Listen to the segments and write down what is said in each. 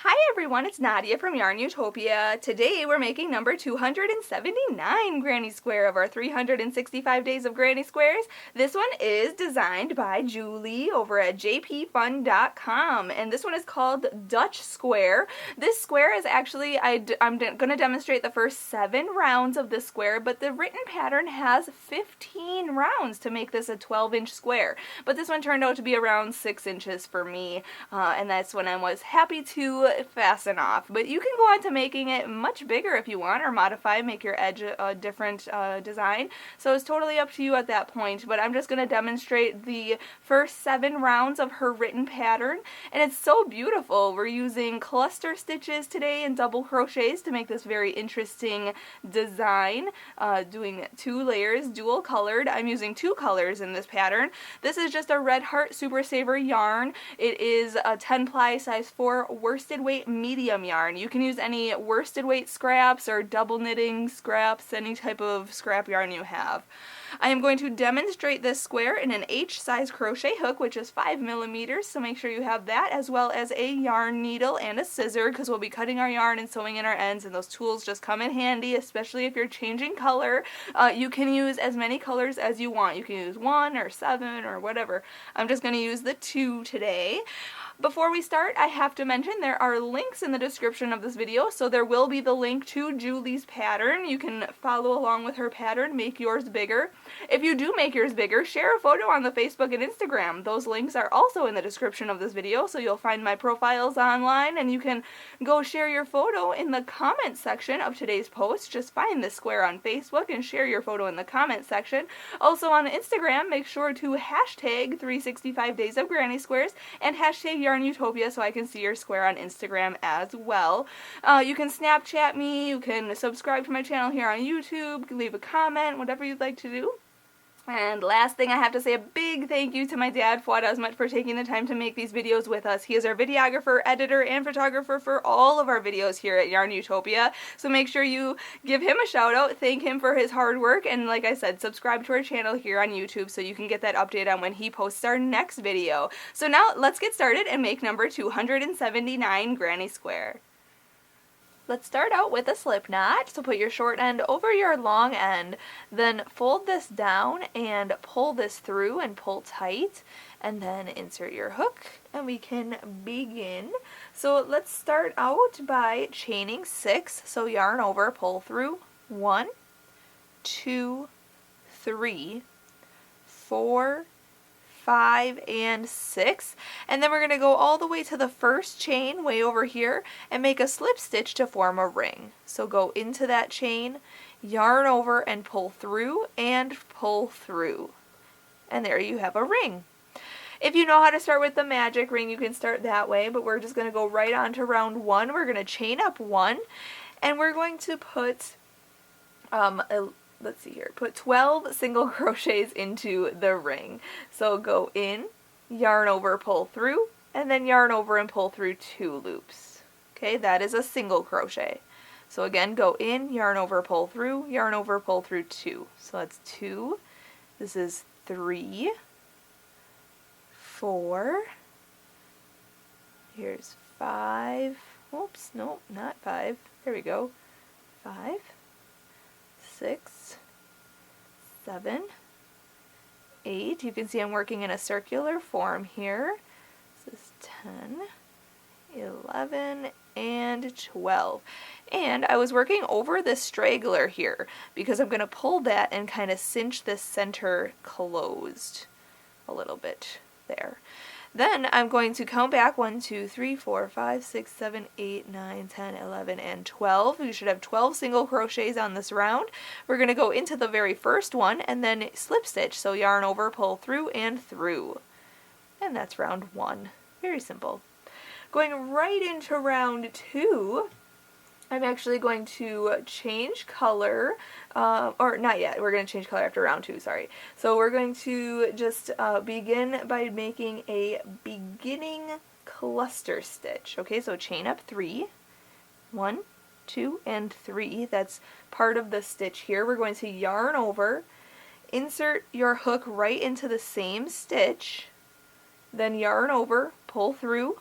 Hi everyone, it's Nadia from YARNutopia. Today we're making number 279 Granny Square of our 365 Days of Granny Squares. This one is designed by Julie over at jpfun.com, and this one is called Dutch Square. This square is actually, I'm going to demonstrate the first 7 rounds of this square, but the written pattern has 15 rounds to make this a 12-inch square. But this one turned out to be around 6 inches for me, and that's when I was happy to fasten off. But you can go on to making it much bigger if you want, or modify, make your edge a different design. So it's totally up to you at that point, but I'm just going to demonstrate the first 7 rounds of her written pattern, and it's so beautiful. We're using cluster stitches today and double crochets to make this very interesting design, doing 2 layers, dual colored. I'm using 2 colors in this pattern. This is just a Red Heart Super Saver yarn. It is a 10 ply size 4 worsted weight medium yarn. You can use any worsted weight scraps or double knitting scraps, any type of scrap yarn you have. I am going to demonstrate this square in an H size crochet hook, which is 5 millimeters, so make sure you have that, as well as a yarn needle and a scissor, because we'll be cutting our yarn and sewing in our ends, and those tools just come in handy, especially if you're changing color. You can use as many colors as you want. You can use 1 or 7 or whatever. I'm just going to use the 2 today. Before we start, I have to mention there are links in the description of this video, so there will be the link to Julie's pattern. You can follow along with her pattern, make yours bigger. If you do make yours bigger, share a photo on the Facebook and Instagram. Those links are also in the description of this video, so you'll find my profiles online, and you can go share your photo in the comment section of today's post. Just find this square on Facebook and share your photo in the comment section. Also on Instagram, make sure to hashtag 365 Days of Granny Squares and hashtag YARNutopia so I can see your square on Instagram as well. You can Snapchat me, you can subscribe to my channel here on YouTube, leave a comment, whatever you'd like to do. And last thing, I have to say a big thank you to my dad, Fuad, Azmat, for taking the time to make these videos with us. He is our videographer, editor, and photographer for all of our videos here at YARNutopia. So make sure you give him a shout out, thank him for his hard work, and like I said, subscribe to our channel here on YouTube so you can get that update on when he posts our next video. So now let's get started and make number 279 Granny Square. Let's start out with a slip knot, so put your short end over your long end, then fold this down and pull this through and pull tight, and then insert your hook and we can begin. So let's start out by chaining 6, so yarn over, pull through, 1, 2, 3, 4, 5, and 6, and then we're going to go all the way to the first chain way over here and make a slip stitch to form a ring. So go into that chain, yarn over and pull through, and there you have a ring. If you know how to start with the magic ring, you can start that way, but we're just going to go right on to round 1. We're going to chain up 1, and we're going to put let's see here, put 12 single crochets into the ring. So go in, yarn over, pull through, and then yarn over and pull through 2 loops. Okay, that is a single crochet. So again, go in, yarn over, pull through, yarn over, pull through 2. So that's 2. This is 3, 4, here's 5, oops, nope, not 5, there we go, 5, 6, 7, 8. You can see I'm working in a circular form here. This is 10, 11, and 12. And I was working over this straggler here because I'm going to pull that and kind of cinch this center closed a little bit there. Then I'm going to count back 1, 2, 3, 4, 5, 6, 7, 8, 9, 10, 11, and 12. You should have 12 single crochets on this round. We're going to go into the very first one and then slip stitch. So yarn over, pull through, and through. And that's round 1. Very simple. Going right into round 2, I'm actually going to change color, or not yet, we're going to change color after round 2, sorry. So we're going to just begin by making a beginning cluster stitch. Okay, so chain up 3, 1, 2, and 3, that's part of the stitch here. We're going to yarn over, insert your hook right into the same stitch, then yarn over, pull through,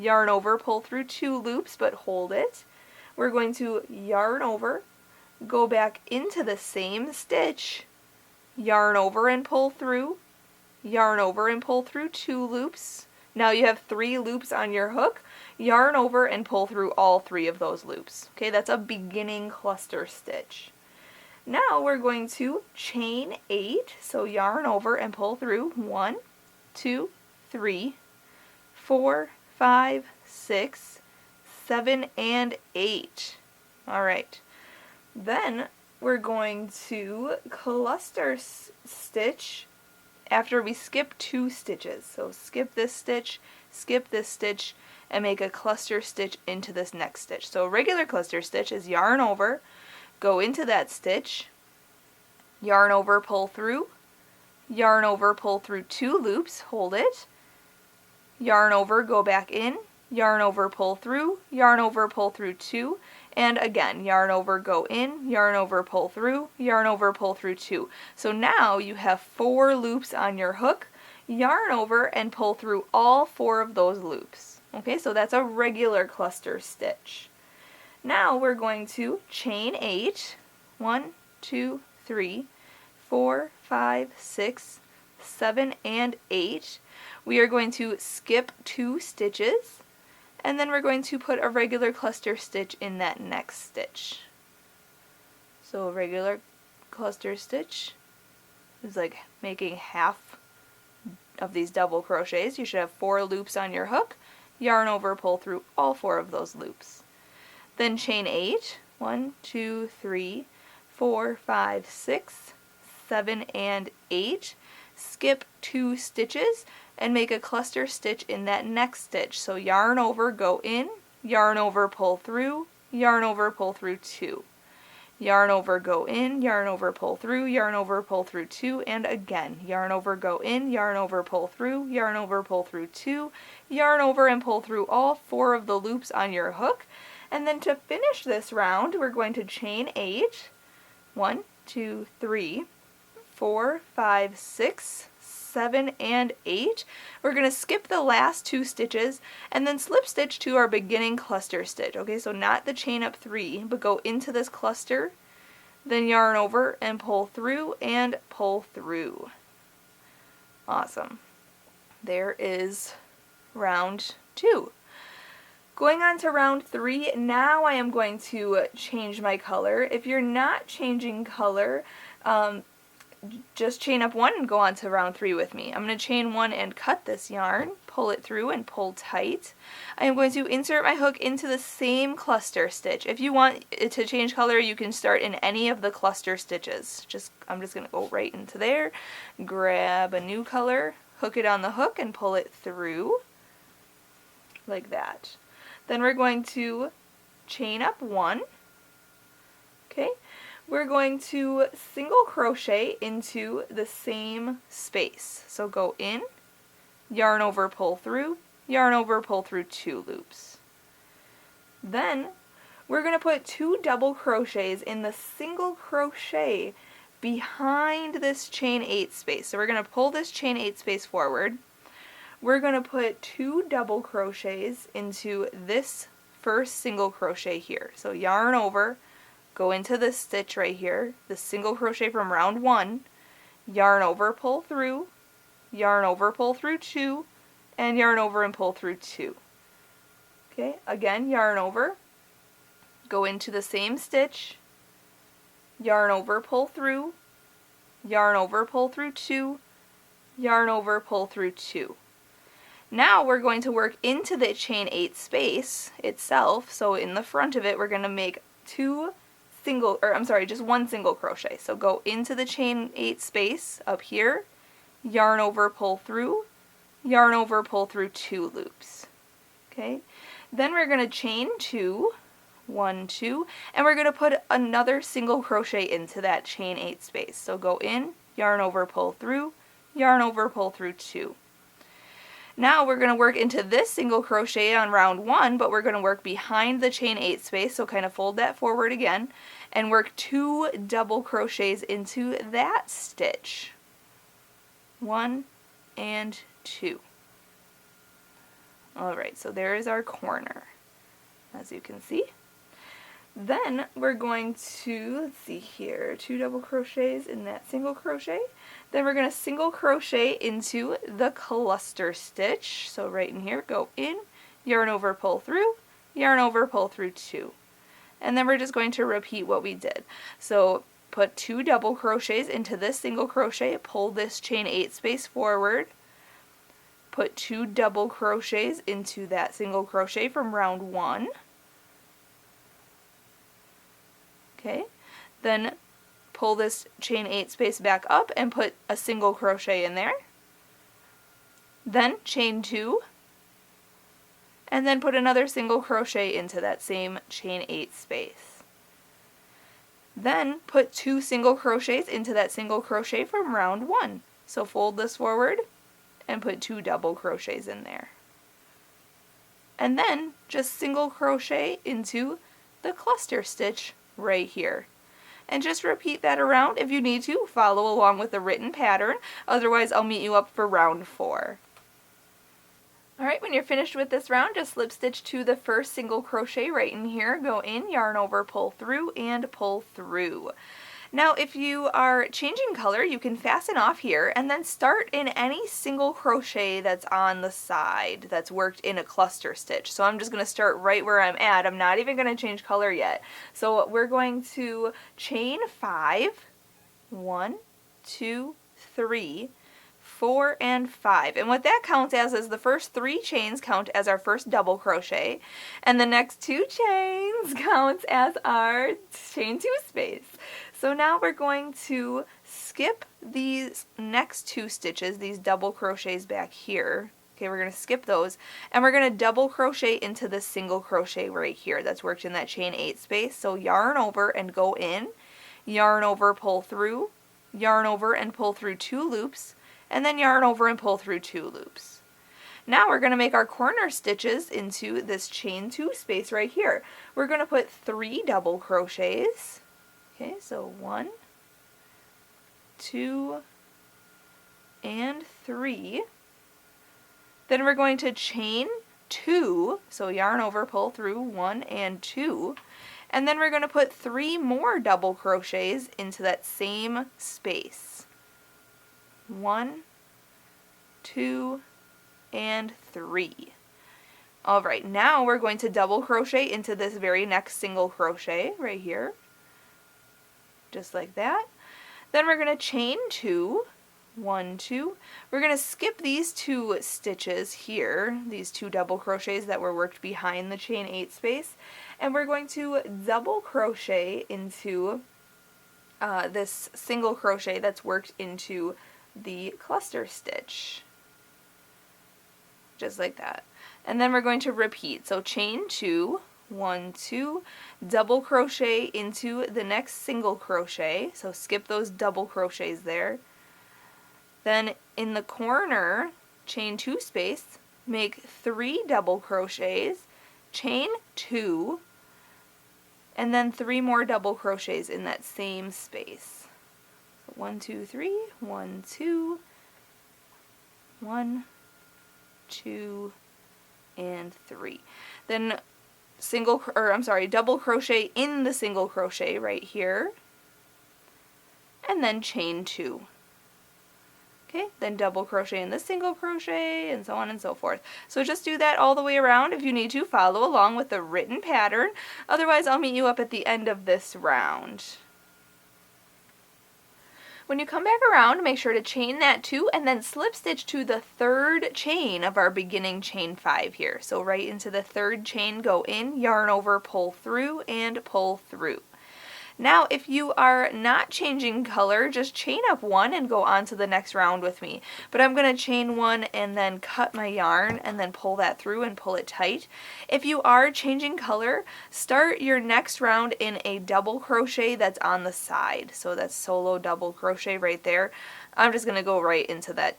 yarn over, pull through 2 loops, but hold it. We're going to yarn over, go back into the same stitch, yarn over and pull through, yarn over and pull through 2 loops. Now you have 3 loops on your hook, yarn over and pull through all 3 of those loops. Okay, that's a beginning cluster stitch. Now we're going to chain 8, so yarn over and pull through 1, 2, 3, 4, 5, 6, 7, and 8. Alright, then we're going to cluster stitch after we skip 2 stitches. So skip this stitch, and make a cluster stitch into this next stitch. So a regular cluster stitch is yarn over, go into that stitch, yarn over, pull through, yarn over, pull through 2 loops, hold it, yarn over, go back in, yarn over, pull through, yarn over, pull through 2, and again, yarn over, go in, yarn over, pull through, yarn over, pull through 2. So now you have 4 loops on your hook, yarn over and pull through all 4 of those loops. Okay, so that's a regular cluster stitch. Now we're going to chain 8, 1, 2, 3, 4, 5, 6, 7, and 8. We are going to skip 2 stitches, and then we're going to put a regular cluster stitch in that next stitch. So a regular cluster stitch is like making half of these double crochets. You should have 4 loops on your hook, yarn over, pull through all 4 of those loops. Then chain 8, 1, 2, 3, 4, 5, 6, 7, and 8. Skip 2 stitches and make a cluster stitch in that next stitch. So yarn over, go in, yarn over, pull through, yarn over, pull through 2. Yarn over, go in, yarn over, pull through, yarn over, pull through 2, and again, yarn over, go in, yarn over, pull through, yarn over, pull through 2, yarn over and pull through all 4 of the loops on your hook. And then to finish this round, we're going to chain 8, 1, 2, 3, 4, 5, 6, 7, and 8. We're going to skip the last 2 stitches and then slip stitch to our beginning cluster stitch. Okay, so not the chain up 3, but go into this cluster, then yarn over and pull through and pull through. Awesome. There is round 2. Going on to round 3, now I am going to change my color. If you're not changing color, just chain up 1 and go on to round 3 with me. I'm going to chain 1 and cut this yarn, pull it through and pull tight. I am going to insert my hook into the same cluster stitch. If you want it to change color, you can start in any of the cluster stitches. I'm just going to go right into there, grab a new color, hook it on the hook and pull it through like that. Then we're going to chain up 1. Okay. We're going to single crochet into the same space. So go in, yarn over, pull through, yarn over, pull through 2 loops. Then we're going to put 2 double crochets in the single crochet behind this chain 8 space. So we're going to pull this chain 8 space forward. We're going to put 2 double crochets into this first single crochet here. So yarn over, go into this stitch right here, the single crochet from round 1, yarn over, pull through, yarn over, pull through 2, and yarn over and pull through 2. Okay, again, yarn over, go into the same stitch, yarn over, pull through, yarn over, pull through 2, yarn over, pull through 2. Now we're going to work into the chain 8 space itself, so in the front of it we're going to make just 1 single crochet. So go into the chain 8 space up here, yarn over, pull through, yarn over, pull through 2 loops. Okay, then we're going to chain 2, 1, 2, and we're going to put another single crochet into that chain 8 space. So go in, yarn over, pull through, yarn over, pull through 2. Now we're going to work into this single crochet on round 1, but we're going to work behind the chain 8 space, so kind of fold that forward again, and work 2 double crochets into that stitch. 1 and 2. Alright, so there is our corner, as you can see. Then we're going to, let's see here, 2 double crochets in that single crochet. Then we're going to single crochet into the cluster stitch. So right in here, go in, yarn over, pull through, yarn over, pull through 2. And then we're just going to repeat what we did. So put 2 double crochets into this single crochet, pull this chain 8 space forward, put 2 double crochets into that single crochet from round 1. Okay, then pull this chain 8 space back up and put a single crochet in there. Then chain 2, and then put another single crochet into that same chain 8 space. Then put 2 single crochets into that single crochet from round 1. So fold this forward and put 2 double crochets in there. And then just single crochet into the cluster stitch right here. And just repeat that around. If you need to, follow along with the written pattern. Otherwise, I'll meet you up for round 4. Alright, when you're finished with this round, just slip stitch to the first single crochet right in here. Go in, yarn over, pull through, and pull through. Now, if you are changing color, you can fasten off here and then start in any single crochet that's on the side that's worked in a cluster stitch. So I'm just going to start right where I'm at. I'm not even going to change color yet. So we're going to chain 5, 1, 2, 3, 4, and 5. And what that counts as is the first 3 chains count as our first double crochet, and the next 2 chains counts as our chain 2 space. So now we're going to skip these next 2 stitches, these double crochets back here. Okay, we're going to skip those, and we're going to double crochet into the single crochet right here that's worked in that chain 8 space. So yarn over and go in, yarn over, pull through, yarn over and pull through 2 loops, and then yarn over and pull through 2 loops. Now we're going to make our corner stitches into this chain 2 space right here. We're going to put 3 double crochets. Okay, so 1, 2, and 3. Then we're going to chain 2, so yarn over, pull through 1 and 2. And then we're going to put 3 more double crochets into that same space. 1, 2, and 3. Alright, now we're going to double crochet into this very next single crochet right here. Just like that. Then we're going to chain 2, 1, 2. We're going to skip these 2 stitches here, these 2 double crochets that were worked behind the chain 8 space, and we're going to double crochet into this single crochet that's worked into the cluster stitch. Just like that. And then we're going to repeat. So chain 2, 1, 2, double crochet into the next single crochet, so skip those double crochets there. Then in the corner, chain 2 space, make 3 double crochets, chain 2, and then 3 more double crochets in that same space. So 1, 2, 3, 1, 2, 1, 2, and 3. Then double crochet in the single crochet right here, and then chain 2. Okay, then double crochet in the single crochet, and so on and so forth. So just do that all the way around. If you need to, follow along with the written pattern. Otherwise, I'll meet you up at the end of this round. When you come back around, make sure to chain that 2 and then slip stitch to the 3rd chain of our beginning chain 5 here. So right into the 3rd chain, go in, yarn over, pull through, and pull through. Now, if you are not changing color, just chain up 1 and go on to the next round with me. But I'm going to chain 1 and then cut my yarn and then pull that through and pull it tight. If you are changing color, start your next round in a double crochet that's on the side. So that's solo double crochet right there. I'm just going to go right into that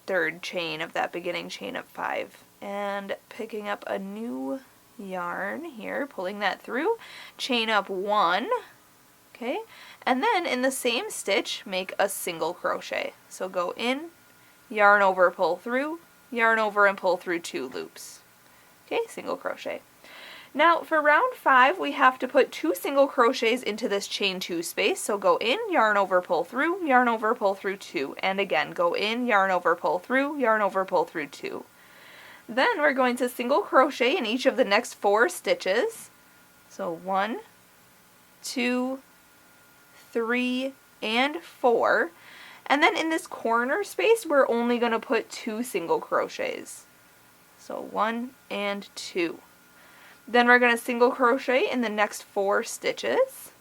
3rd chain of that beginning chain of 5. And picking up a new yarn here, pulling that through, chain up 1. Okay, and then in the same stitch, make a single crochet. So go in, yarn over, pull through, yarn over and pull through 2 loops. Okay, single crochet. Now for round 5, we have to put 2 single crochets into this chain 2 space. So go in, yarn over, pull through, yarn over, pull through 2, and again go in, yarn over, pull through, yarn over, pull through 2. Then we're going to single crochet in each of the next 4 stitches. So 1, 2, 3, and 4. And then in this corner space, we're only going to put 2 single crochets. So 1 and 2. Then we're going to single crochet in the next 4 stitches.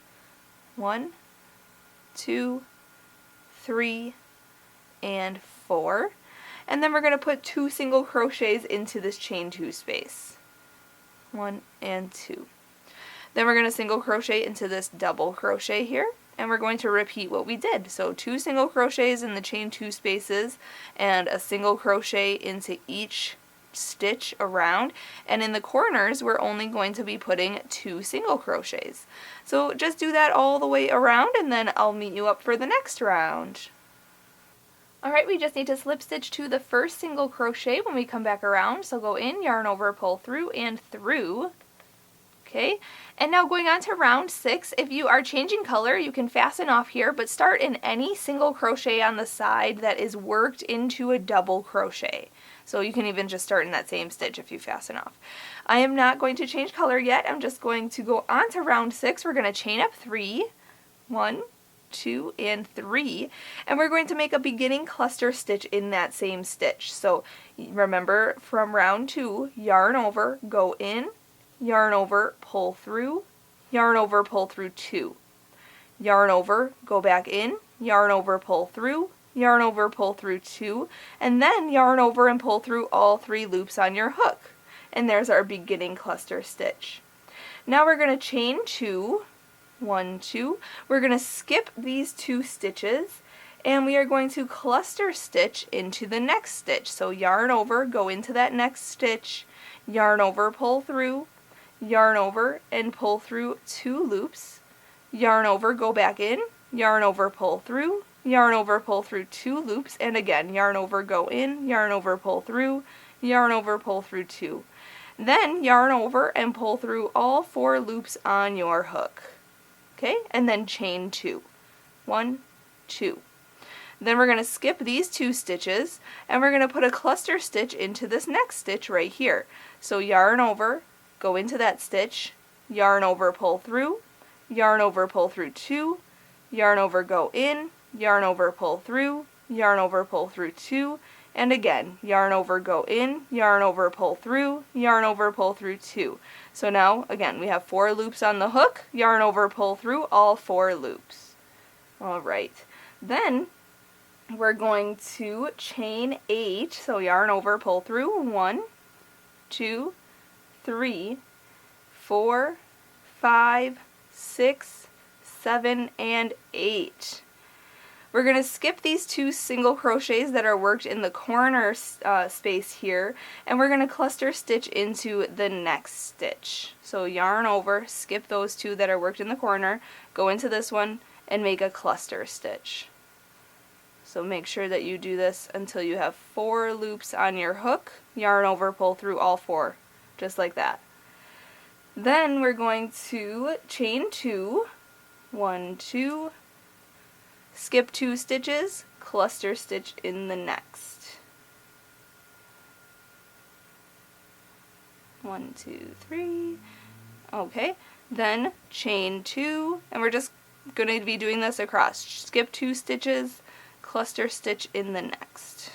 1, 2, 3, and 4. And then we're going to put 2 single crochets into this chain 2 space. 1 and 2. Then we're going to single crochet into this double crochet here, and we're going to repeat what we did. So 2 single crochets in the chain 2 spaces and a single crochet into each stitch around, and in the corners we're only going to be putting 2 single crochets. So just do that all the way around, and then I'll meet you up for the next round. Alright, we just need to slip stitch to the first single crochet when we come back around. So go in, yarn over, pull through, and through. Okay, and now going on to round 6, if you are changing color, you can fasten off here, but start in any single crochet on the side that is worked into a double crochet. So you can even just start in that same stitch if you fasten off. I am not going to change color yet. I'm just going to go on to round 6. We're going to chain up 3, 1, 2, and 3, and we're going to make a beginning cluster stitch in that same stitch. So remember, from round 2, yarn over, go in, yarn over, pull through, yarn over, pull through 2. Yarn over, go back in, yarn over, pull through, yarn over, pull through 2, and then yarn over and pull through all 3 loops on your hook. And there's our beginning cluster stitch. Now we're going to chain 2, 1, 2. We're going to skip these 2 stitches, and we are going to cluster stitch into the next stitch. So yarn over, go into that next stitch, yarn over, pull through, yarn over and pull through 2 loops, yarn over, go back in, yarn over, pull through, yarn over, pull through 2 loops, and again yarn over, go in, yarn over, pull through, yarn over, pull through 2. Then yarn over and pull through all 4 loops on your hook. Okay, and then chain 2. 1, 2. Then we're going to skip these 2 stitches, and we're going to put a cluster stitch into this next stitch right here. So yarn over, go into that stitch, yarn over, pull through, yarn over, pull through 2, yarn over, go in, yarn over, pull through, yarn over, pull through 2, and again, yarn over, go in, yarn over, pull through, yarn over, pull through 2. So now, again, we have 4 loops on the hook, yarn over, pull through all 4 loops. Alright, then we're going to chain 8, so yarn over, pull through, 1, 2, 3, 4, 5, 6, 7, and 8. We're going to skip these 2 single crochets that are worked in the corner space here, and we're going to cluster stitch into the next stitch. So yarn over, skip those 2 that are worked in the corner, go into this one, and make a cluster stitch. So make sure that you do this until you have 4 loops on your hook, yarn over, pull through all 4, just like that. Then we're going to chain 2, 1, 2, skip 2 stitches, cluster stitch in the next. 1, 2, 3. Okay, then chain 2, and we're just going to be doing this across. Skip 2 stitches, cluster stitch in the next.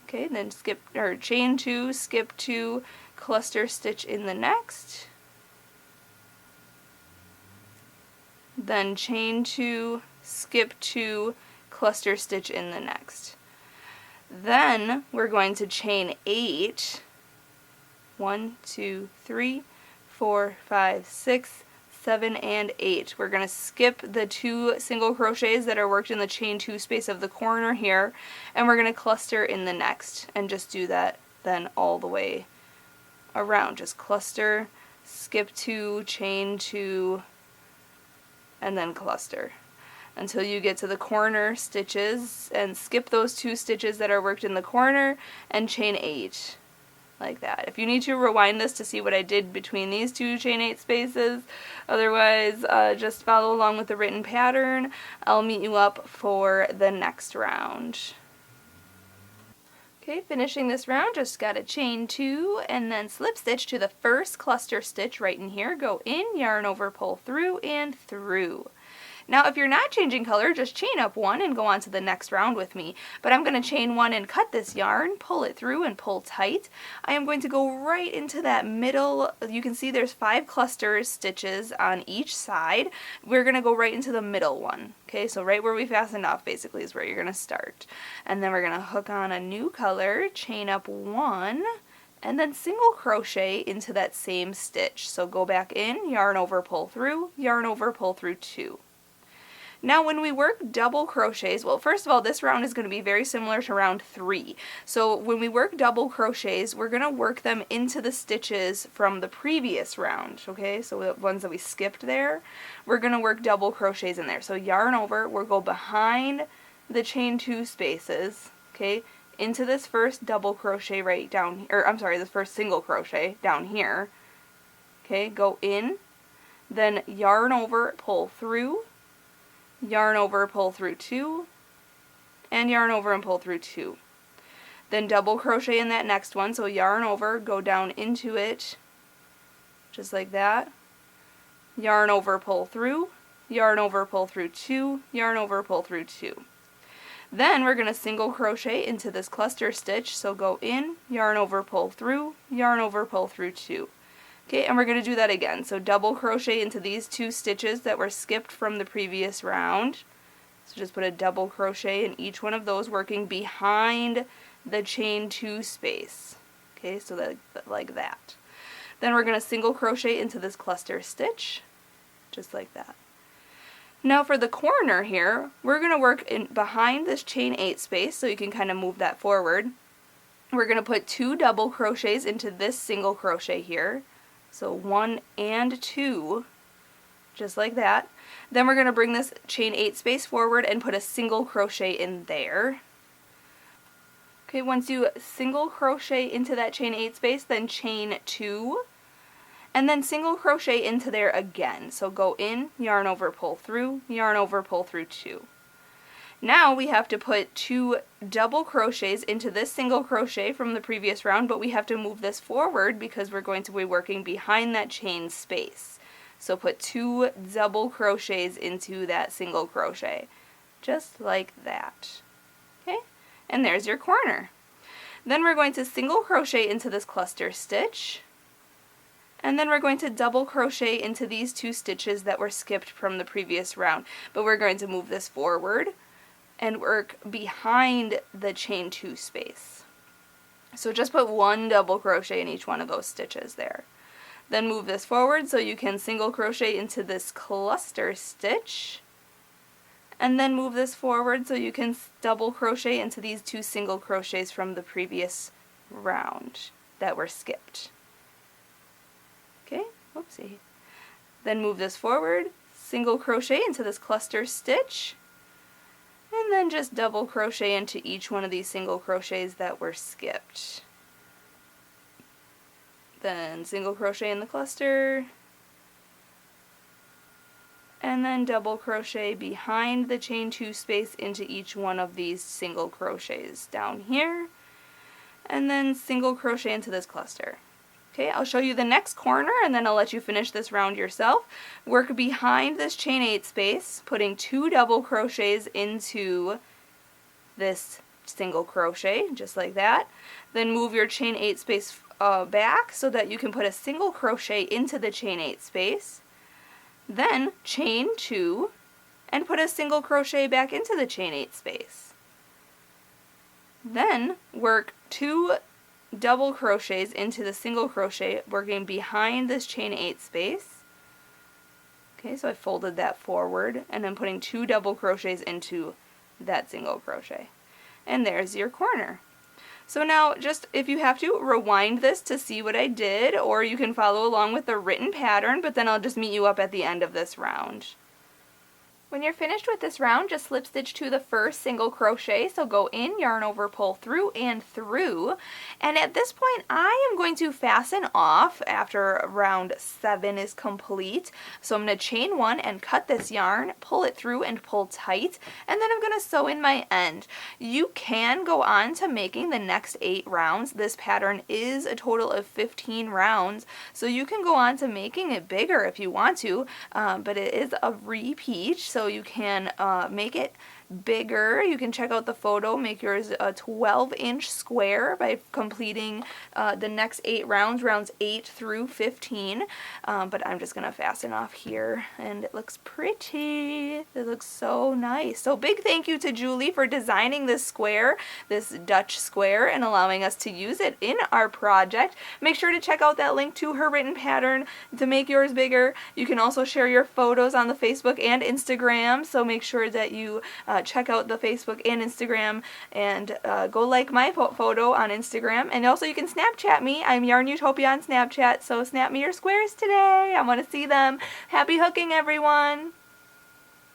Okay, then chain 2, skip 2, cluster stitch in the next. Then chain 2, skip 2, cluster stitch in the next. Then we're going to chain 8. 1, 2, 3, 4, 5, 6, 7, and 8. We're going to skip the 2 single crochets that are worked in the chain 2 space of the corner here, and we're going to cluster in the next, and just do that then all the way around. Just cluster, skip 2, chain 2, and then cluster. until you get to the corner stitches, and skip those 2 stitches that are worked in the corner and chain 8 like that. If you need to, rewind this to see what I did between these 2 chain 8 spaces. Otherwise, just follow along with the written pattern. I'll meet you up for the next round. Okay, finishing this round, just got to chain 2 and then slip stitch to the first cluster stitch right in here. Go in, yarn over, pull through, and through. Now if you're not changing color, just chain up 1 and go on to the next round with me. But I'm going to chain 1 and cut this yarn, pull it through and pull tight. I am going to go right into that middle. You can see there's 5 cluster stitches on each side. We're going to go right into the middle one. Okay, so right where we fastened off basically is where you're going to start. And then we're going to hook on a new color, chain up 1, and then single crochet into that same stitch. So go back in, yarn over, pull through, yarn over, pull through 2. Now when we work double crochets, well first of all this round is going to be very similar to round 3. So when we work double crochets, we're going to work them into the stitches from the previous round, okay? So the ones that we skipped there, we're going to work double crochets in there. So yarn over, we'll go behind the chain 2 spaces, okay, into this first double crochet right down, or I'm sorry, this first single crochet down here, okay, go in, then yarn over, pull through, yarn over, pull through 2, and yarn over and pull through 2. Then double crochet in that next one, so yarn over, go down into it, just like that, yarn over, pull through, yarn over, pull through 2, yarn over, pull through 2. Then we're going to single crochet into this cluster stitch, so go in, yarn over, pull through, yarn over, pull through 2. Okay, and we're going to do that again. So double crochet into these 2 stitches that were skipped from the previous round. So just put a double crochet in each one of those, working behind the chain 2 space. Okay, so like that. Then we're going to single crochet into this cluster stitch, just like that. Now for the corner here, we're going to work in behind this chain 8 space, so you can kind of move that forward. We're going to put 2 double crochets into this single crochet here. So 1 and 2, just like that. Then we're going to bring this chain 8 space forward and put a single crochet in there. Okay, once you single crochet into that chain 8 space, then chain 2, and then single crochet into there again. So go in, yarn over, pull through, yarn over, pull through 2. Now we have to put 2 double crochets into this single crochet from the previous round, but we have to move this forward because we're going to be working behind that chain space. So put 2 double crochets into that single crochet, just like that. Okay, and there's your corner. Then we're going to single crochet into this cluster stitch, and then we're going to double crochet into these 2 stitches that were skipped from the previous round, but we're going to move this forward and work behind the chain 2 space. So just put 1 double crochet in each one of those stitches there. Then move this forward so you can single crochet into this cluster stitch, and then move this forward so you can double crochet into these 2 single crochets from the previous round that were skipped. Okay, whoopsie. Then move this forward, single crochet into this cluster stitch, and then just double crochet into each one of these single crochets that were skipped. Then single crochet in the cluster, and then double crochet behind the chain 2 space into each one of these single crochets down here, and then single crochet into this cluster. Okay, I'll show you the next corner and then I'll let you finish this round yourself. Work behind this chain 8 space, putting 2 double crochets into this single crochet, just like that. Then move your chain 8 space back so that you can put a single crochet into the chain 8 space. Then chain 2 and put a single crochet back into the chain 8 space. Then work 2 double crochets into the single crochet, working behind this chain 8 space. Okay, so I folded that forward and then putting 2 double crochets into that single crochet. And there's your corner. So now just if you have to, rewind this to see what I did, or you can follow along with the written pattern, but then I'll just meet you up at the end of this round. When you're finished with this round, just slip stitch to the first single crochet. So go in, yarn over, pull through and through. And at this point, I am going to fasten off after round 7 is complete. So I'm going to chain 1 and cut this yarn, pull it through and pull tight, and then I'm going to sew in my end. You can go on to making the next 8 rounds. This pattern is a total of 15 rounds, so you can go on to making it bigger if you want to, but it is a repeat, so you can make it bigger. You can check out the photo, make yours a 12-inch square by completing the next 8 rounds, rounds 8 through 15. But I'm just gonna fasten off here, and it looks pretty. It looks so nice. So big thank you to Julie for designing this square, this Dutch square, and allowing us to use it in our project. Make sure to check out that link to her written pattern to make yours bigger. You can also share your photos on the Facebook and Instagram, so make sure that you check out the Facebook and Instagram, and go like my photo on Instagram. And also you can Snapchat me. I'm YARNutopia on Snapchat, so snap me your squares today. I want to see them. Happy hooking, everyone!